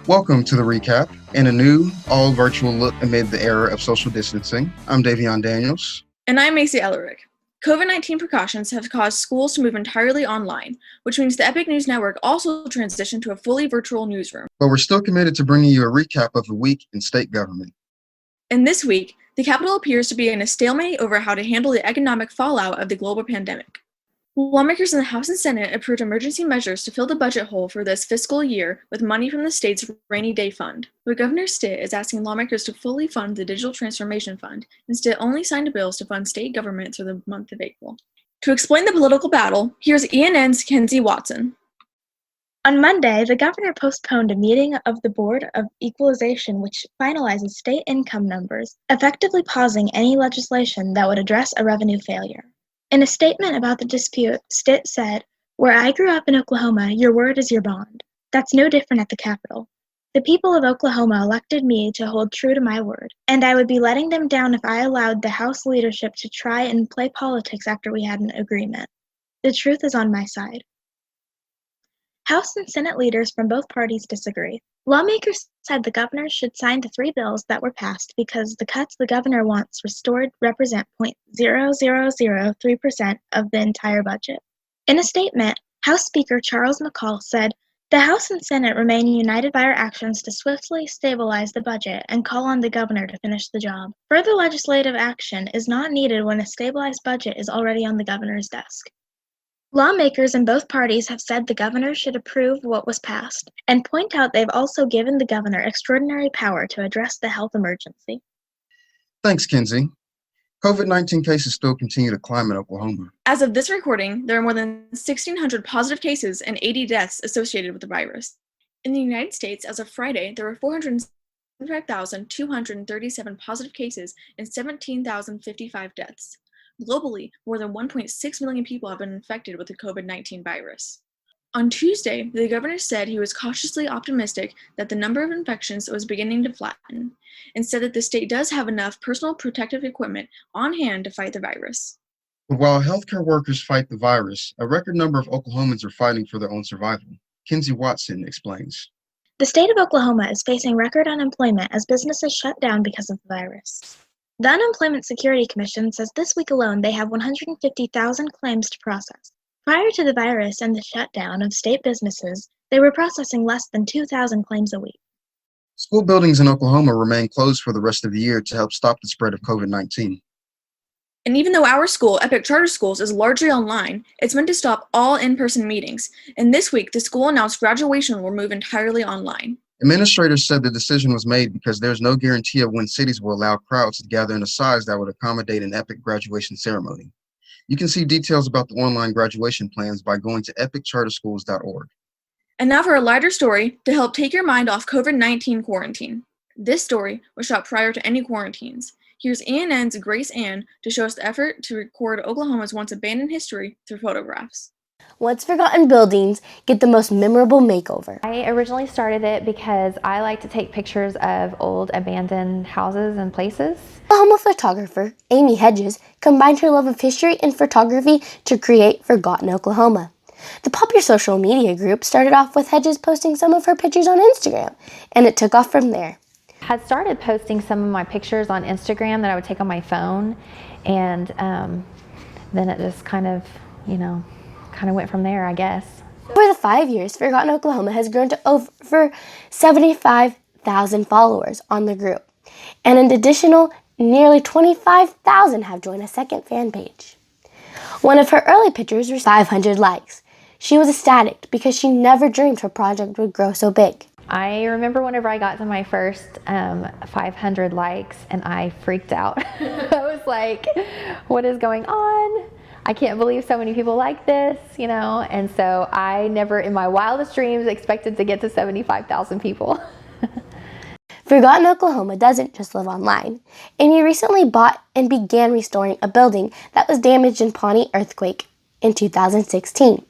Welcome to the recap and a new, all-virtual look amid the era of social distancing. I'm Daviyon Daniels. And I'm Maycee and COVID-19 precautions have caused schools to move entirely online, which means the Epic News Network also transitioned to a fully virtual newsroom. But we're still committed to bringing you a recap of the week in state government. And this week, the Capitol appears to be in a stalemate over how to handle the economic fallout of the global pandemic. Lawmakers in the House and Senate approved emergency measures to fill the budget hole for this fiscal year with money from the state's rainy day fund. But Governor Stitt is asking lawmakers to fully fund the Digital Transformation Fund, and Stitt only signed bills to fund state government through the month of April. To explain the political battle, here's ENN's Kenzie Watson. On Monday, the governor postponed a meeting of the Board of Equalization which finalizes state income numbers, effectively pausing any legislation that would address a revenue failure. In a statement about the dispute, Stitt said, "Where I grew up in Oklahoma, your word is your bond. That's no different at the Capitol. The people of Oklahoma elected me to hold true to my word, and I would be letting them down if I allowed the House leadership to try and play politics after we had an agreement. The truth is on my side." House and Senate leaders from both parties disagree. Lawmakers said the governor should sign the 3 bills that were passed because the cuts the governor wants restored represent 0.0003% of the entire budget. In a statement, House Speaker Charles McCall said, "The House and Senate remain united by our actions to swiftly stabilize the budget and call on the governor to finish the job. Further legislative action is not needed when a stabilized budget is already on the governor's desk." Lawmakers in both parties have said the governor should approve what was passed, and point out they've also given the governor extraordinary power to address the health emergency. Thanks, Kenzie. COVID-19 cases still continue to climb in Oklahoma. As of this recording, there are more than 1,600 positive cases and 80 deaths associated with the virus. In the United States, as of Friday, there were 475,237 positive cases and 17,055 deaths. Globally, more than 1.6 million people have been infected with the COVID-19 virus. On Tuesday, the governor said he was cautiously optimistic that the number of infections was beginning to flatten, and said that the state does have enough personal protective equipment on hand to fight the virus. But while healthcare workers fight the virus, a record number of Oklahomans are fighting for their own survival. Kenzie Watson explains. The state of Oklahoma is facing record unemployment as businesses shut down because of the virus. The Unemployment Security Commission says this week alone they have 150,000 claims to process. Prior to the virus and the shutdown of state businesses, they were processing less than 2,000 claims a week. School buildings in Oklahoma remain closed for the rest of the year to help stop the spread of COVID-19. And even though our school, Epic Charter Schools, is largely online, it's meant to stop all in-person meetings. And this week, the school announced graduation will move entirely online. Administrators said the decision was made because there's no guarantee of when cities will allow crowds to gather in a size that would accommodate an epic graduation ceremony. You can see details about the online graduation plans by going to epiccharterschools.org. And now for a lighter story to help take your mind off COVID-19 quarantine. This story was shot prior to any quarantines. Here's ENN's Grace Ann to show us the effort to record Oklahoma's once abandoned history through photographs. Once forgotten buildings get the most memorable makeover. I originally started it because I like to take pictures of old abandoned houses and places. Oklahoma photographer Amy HEDGES combined her love of history and photography to create Forgotten Oklahoma. The popular social media group started off with HEDGES posting some of her pictures on Instagram, and it took off from there. I had started posting some of my pictures on Instagram that I would take on my phone, and then it just kind of went from there, I guess. Over the 5 years, Forgotten Oklahoma has grown to over 75,000 followers on the group, and an additional nearly 25,000 have joined a second fan page. One of her early pictures received 500 likes. She was ecstatic because she never dreamed her project would grow so big. I remember whenever I got to my first 500 likes, and I freaked out. I was like, what is going on? I can't believe so many people like this, and so I never in my wildest dreams expected to get to 75,000 people. Forgotten Oklahoma doesn't just live online. Amy recently bought and began restoring a building that was damaged in Pawnee earthquake in 2016.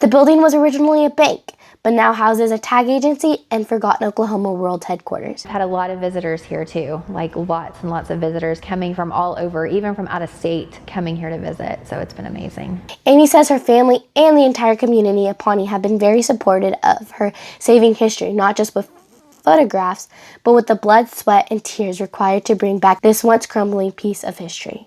The building was originally a bank, but now houses a tag agency and Forgotten Oklahoma World Headquarters. I've had a lot of visitors here too, like lots and lots of visitors coming from all over, even from out of state, coming here to visit, so it's been amazing. Amy says her family and the entire community of Pawnee have been very supportive of her saving history, not just with photographs, but with the blood, sweat, and tears required to bring back this once crumbling piece of history.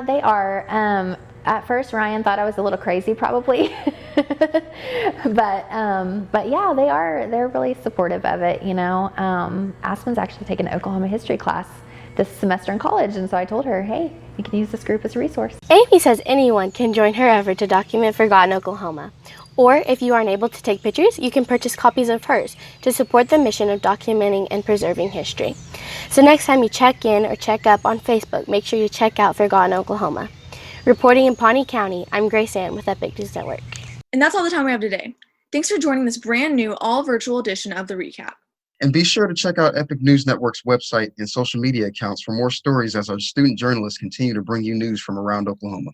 They are. At first, Ryan thought I was a little crazy, probably, but yeah, they are. They're really supportive of it. Aspen's actually taken an Oklahoma history class this semester in college, and so I told her, hey, you can use this group as a resource. Amy says anyone can join her effort to document Forgotten Oklahoma. Or if you aren't able to take pictures, you can purchase copies of hers to support the mission of documenting and preserving history. So next time you check in or check up on Facebook, make sure you check out Forgotten Oklahoma. Reporting in Pawnee County, I'm Grace Ann with Epic News Network. And that's all the time we have today. Thanks for joining this brand new all-virtual edition of the reCAP. And be sure to check out Epic News Network's website and social media accounts for more stories as our student journalists continue to bring you news from around Oklahoma.